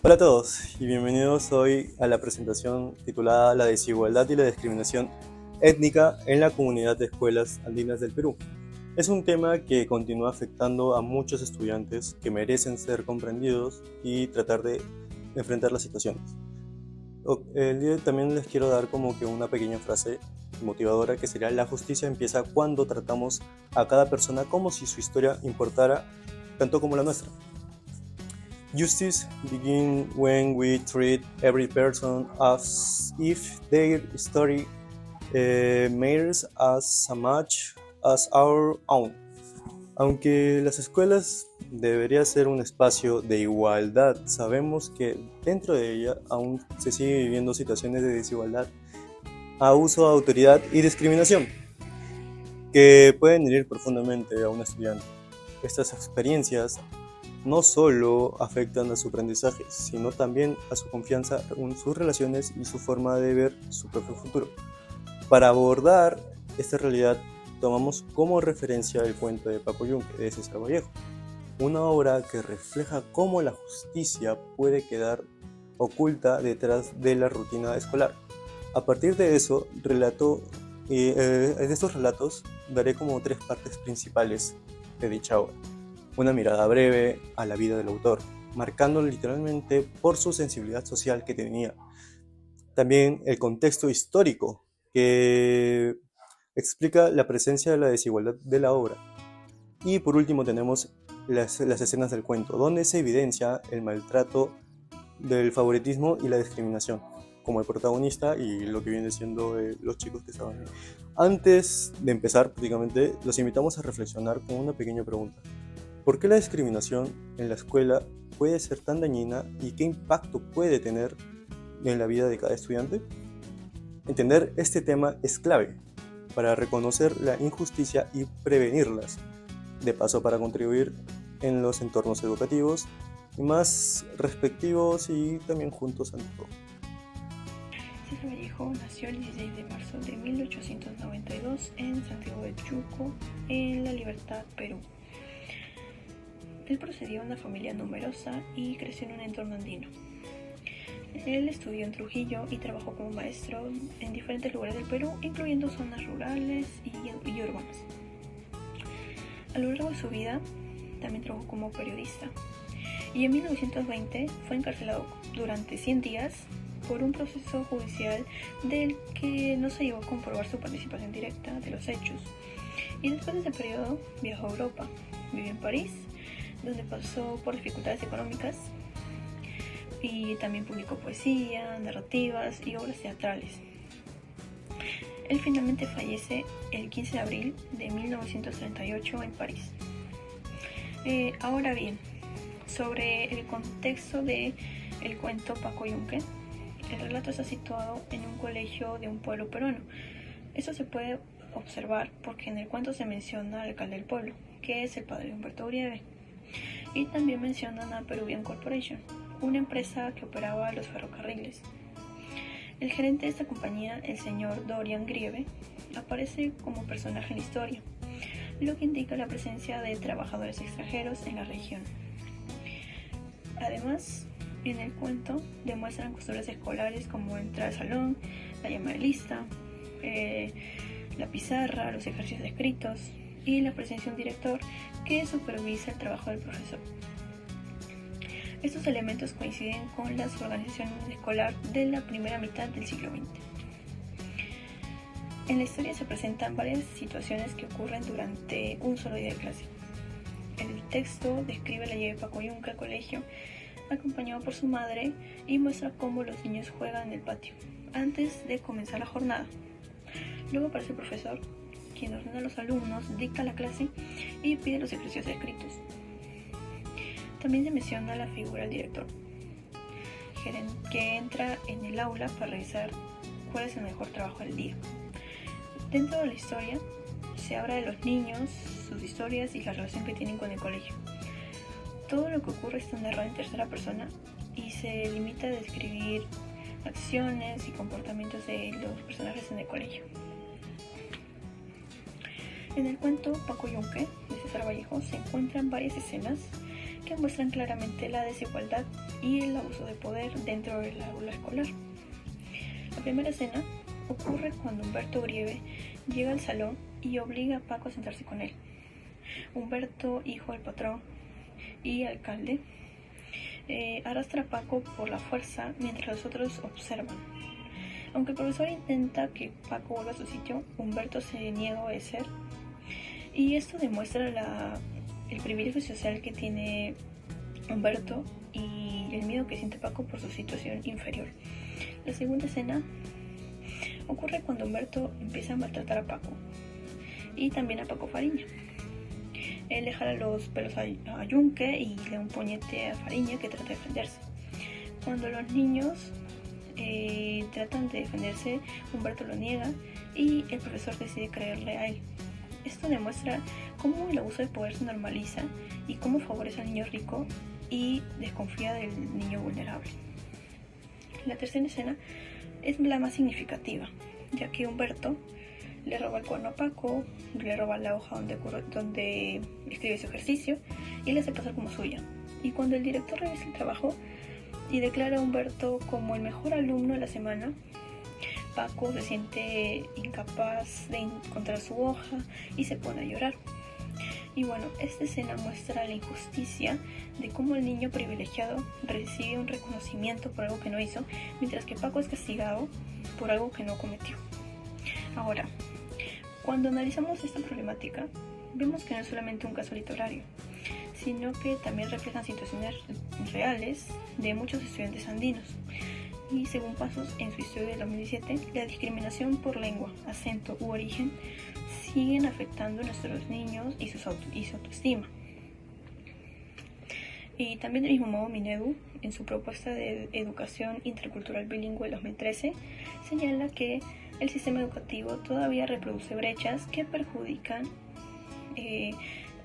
Hola a todos y bienvenidos hoy a la presentación titulada La desigualdad y la discriminación étnica en la comunidad de escuelas andinas del Perú. Es un tema que continúa afectando a muchos estudiantes que merecen ser comprendidos y tratar de enfrentar las situaciones. El día de hoy también les quiero dar como que una pequeña frase motivadora que sería: la justicia empieza cuando tratamos a cada persona como si su historia importara tanto como la nuestra. Justice begins when we treat every person as if their story matters as much as our own. Aunque las escuelas debería ser un espacio de igualdad, sabemos que dentro de ella aún se sigue viviendo situaciones de desigualdad, abuso de autoridad y discriminación que pueden herir profundamente a un estudiante. Estas experiencias no solo afectan a su aprendizaje, sino también a su confianza en sus relaciones y su forma de ver su propio futuro. Para abordar esta realidad, tomamos como referencia el cuento de Paco Yunque de César Vallejo, una obra que refleja cómo la justicia puede quedar oculta detrás de la rutina escolar. A partir de eso, de estos relatos daré como tres partes principales de dicha obra. Una mirada breve a la vida del autor, marcándolo literalmente por su sensibilidad social que tenía. También el contexto histórico, que explica la presencia de la desigualdad de la obra. Y por último tenemos las escenas del cuento, donde se evidencia el maltrato del favoritismo y la discriminación, como el protagonista y lo que viene siendo los chicos que estaban ahí. Antes de empezar, prácticamente, los invitamos a reflexionar con una pequeña pregunta. ¿Por qué la discriminación en la escuela puede ser tan dañina y qué impacto puede tener en la vida de cada estudiante? Entender este tema es clave para reconocer la injusticia y prevenirlas, de paso para contribuir en los entornos educativos más respectivos y también juntos ante todo. César Vallejo nació el 16 de marzo de 1892 en Santiago de Chuco, en La Libertad, Perú. Él procedía de una familia numerosa y creció en un entorno andino. Él estudió en Trujillo y trabajó como maestro en diferentes lugares del Perú, incluyendo zonas rurales y urbanas. A lo largo de su vida, también trabajó como periodista. Y en 1920 fue encarcelado durante 100 días por un proceso judicial del que no se llegó a comprobar su participación directa de los hechos. Y después de ese periodo viajó a Europa, vivió en París, donde pasó por dificultades económicas y también publicó poesía, narrativas y obras teatrales. Él finalmente fallece el 15 de abril de 1938 en París. Ahora bien, sobre el contexto del cuento Paco Yunque, el relato está situado en un colegio de un pueblo peruano. Eso se puede observar porque en el cuento se menciona al alcalde del pueblo, que es el padre de Humberto Uribe, y también mencionan a Peruvian Corporation, una empresa que operaba los ferrocarriles. El gerente de esta compañía, el señor Dorian Grieve, aparece como personaje en la historia, lo que indica la presencia de trabajadores extranjeros en la región. Además, en el cuento demuestran costuras escolares como entrar al salón, la llamada de lista, la pizarra, los ejercicios escritos y la presencia de un director que supervisa el trabajo del profesor. Estos elementos coinciden con las organizaciones escolar de la primera mitad del siglo XX. En la historia se presentan varias situaciones que ocurren durante un solo día de clase. El texto describe la llegada de Paco Yunque al colegio, acompañado por su madre, y muestra cómo los niños juegan en el patio, antes de comenzar la jornada. Luego aparece el profesor, quien ordena a los alumnos, dicta la clase y pide los ejercicios escritos. También se menciona la figura del director, que entra en el aula para revisar cuál es el mejor trabajo del día. Dentro de la historia se habla de los niños, sus historias y la relación que tienen con el colegio. Todo lo que ocurre está narrado en tercera persona y se limita a describir acciones y comportamientos de los personajes en el colegio. En el cuento Paco Yunque de César Vallejo se encuentran varias escenas que muestran claramente la desigualdad y el abuso de poder dentro del aula escolar. La primera escena ocurre cuando Humberto Uribe llega al salón y obliga a Paco a sentarse con él. Humberto, hijo del patrón y alcalde, arrastra a Paco por la fuerza mientras los otros observan. Aunque el profesor intenta que Paco vuelva a su sitio, Humberto se niega a obedecer, y esto demuestra el privilegio social que tiene Humberto y el miedo que siente Paco por su situación inferior. La segunda escena ocurre cuando Humberto empieza a maltratar a Paco y también a Paco Fariña. Él le jala los pelos a Yunque y le da un puñete a Fariña, que trata de defenderse. Cuando los niños tratan de defenderse, Humberto lo niega y el profesor decide creerle a él. Esto demuestra cómo el abuso de poder se normaliza y cómo favorece al niño rico y desconfía del niño vulnerable. La tercera escena es la más significativa, ya que Humberto le roba el cuaderno a Paco, le roba la hoja donde escribe su ejercicio y le hace pasar como suya. Y cuando el director revisa el trabajo y declara a Humberto como el mejor alumno de la semana, Paco se siente incapaz de encontrar su hoja y se pone a llorar. Y bueno, esta escena muestra la injusticia de cómo el niño privilegiado recibe un reconocimiento por algo que no hizo, mientras que Paco es castigado por algo que no cometió. Ahora, cuando analizamos esta problemática, vemos que no es solamente un caso literario, sino que también reflejan situaciones reales de muchos estudiantes andinos. Y según Pasos en su estudio del 2017, la discriminación por lengua, acento u origen siguen afectando a nuestros niños y su autoestima. Y también del mismo modo, Minedu, en su propuesta de educación intercultural bilingüe 2013, señala que el sistema educativo todavía reproduce brechas que perjudican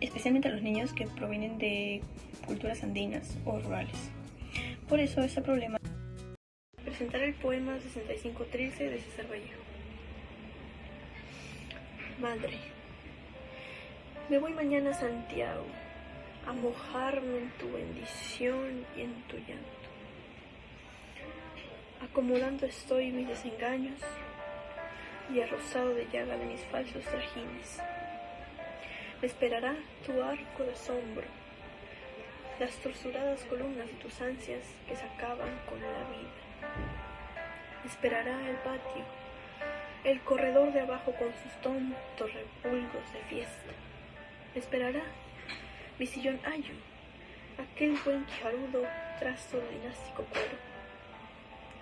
especialmente a los niños que provienen de culturas andinas o rurales. Por eso este problema. Presentar el poema 65 Trilce de César Vallejo. Madre, me voy mañana a Santiago a mojarme en tu bendición y en tu llanto. Acomodando estoy mis desengaños y arrozado de llaga de mis falsos trajines. Me esperará tu arco de asombro, las torsuradas columnas de tus ansias que se acaban con la vida. Me esperará el patio, el corredor de abajo con sus tontos repulgos de fiesta. Me esperará mi sillón ayo, aquel buen quijarudo trasto de dinástico cuero,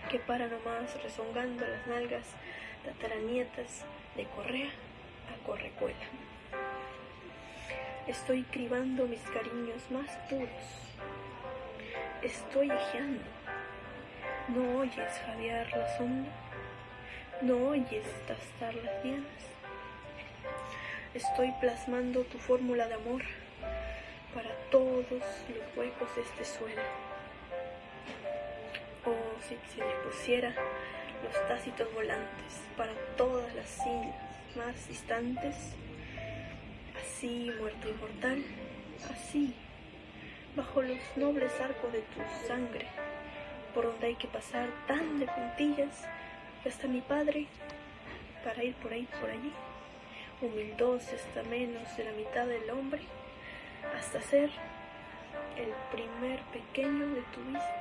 que para nomás rezongando las nalgas tataranietas de correa a correcuela. Estoy cribando mis cariños más puros. Estoy ejeando. ¿No oyes jadear la sombra? ¿No oyes tastar las dianas? Estoy plasmando tu fórmula de amor para todos los huecos de este suelo. Oh, si se dispusiera los tácitos volantes para todas las islas más distantes, así, muerto inmortal, así, bajo los nobles arcos de tu sangre, por donde hay que pasar tan de puntillas que hasta mi padre, para ir por ahí, por allí, humildóse hasta menos de la mitad del hombre, hasta ser el primer pequeño de tu vista,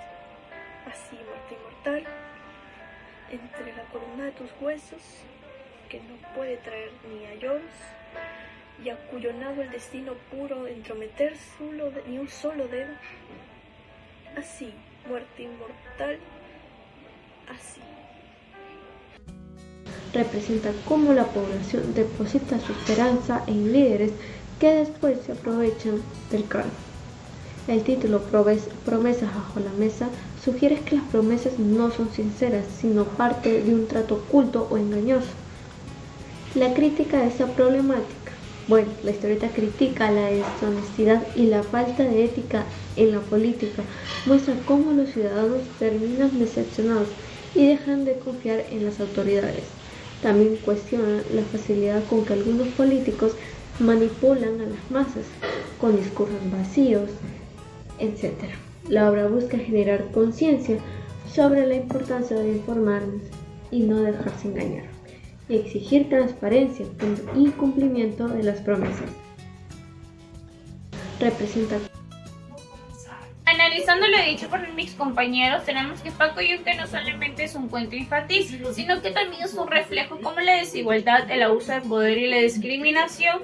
así, muerto inmortal, entre la columna de tus huesos, que no puede traer ni a lloros, y a cuyo nado el destino puro de entrometer ni un solo dedo, así, muerte inmortal, así. Representa cómo la población deposita su esperanza en líderes que después se aprovechan del cargo. El título Promesas bajo la mesa sugiere que las promesas no son sinceras, sino parte de un trato oculto o engañoso. La crítica de esta problemática. Bueno, la historieta critica la deshonestidad y la falta de ética en la política, muestra cómo los ciudadanos terminan decepcionados y dejan de confiar en las autoridades. También cuestiona la facilidad con que algunos políticos manipulan a las masas con discursos vacíos etc. La obra busca generar conciencia sobre la importancia de informarnos y no dejarse engañar, y exigir transparencia y cumplimiento de las promesas. Representa. Analizando lo dicho por mis compañeros, tenemos que Paco Yunque no solamente es un cuento infantil, sino que también es un reflejo como la desigualdad, el abuso de poder y la discriminación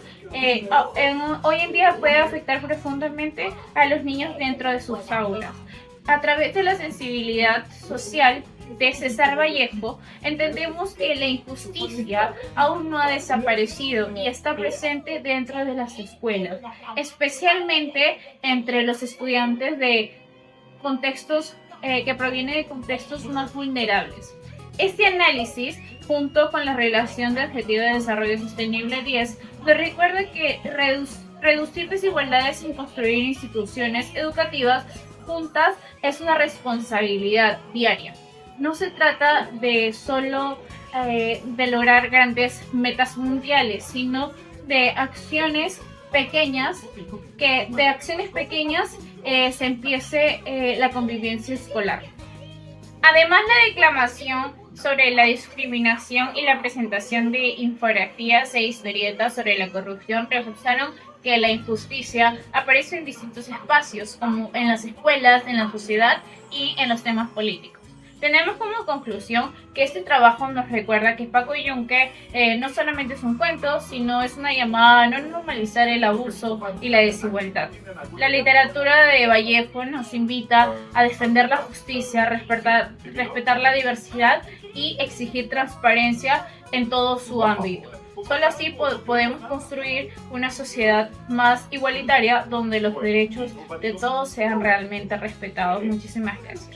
hoy en día puede afectar profundamente a los niños dentro de sus aulas. A través de la sensibilidad social de César Vallejo, entendemos que la injusticia aún no ha desaparecido y está presente dentro de las escuelas, especialmente entre los estudiantes de contextos que provienen de contextos más vulnerables. Este análisis, junto con la relación de Objetivo de Desarrollo Sostenible 10, nos recuerda que reducir desigualdades sin construir instituciones educativas juntas es una responsabilidad diaria. No se trata de solo de lograr grandes metas mundiales, sino de acciones pequeñas, que de acciones pequeñas se empiece la convivencia escolar. Además, la declamación sobre la discriminación y la presentación de infografías e historietas sobre la corrupción reforzaron que la injusticia aparece en distintos espacios, como en las escuelas, en la sociedad y en los temas políticos. Tenemos como conclusión que este trabajo nos recuerda que Paco Yunque no solamente es un cuento, sino es una llamada a no normalizar el abuso y la desigualdad. La literatura de Vallejo nos invita a defender la justicia, respetar la diversidad y exigir transparencia en todo su ámbito. Solo así podemos construir una sociedad más igualitaria donde los derechos de todos sean realmente respetados. Muchísimas gracias.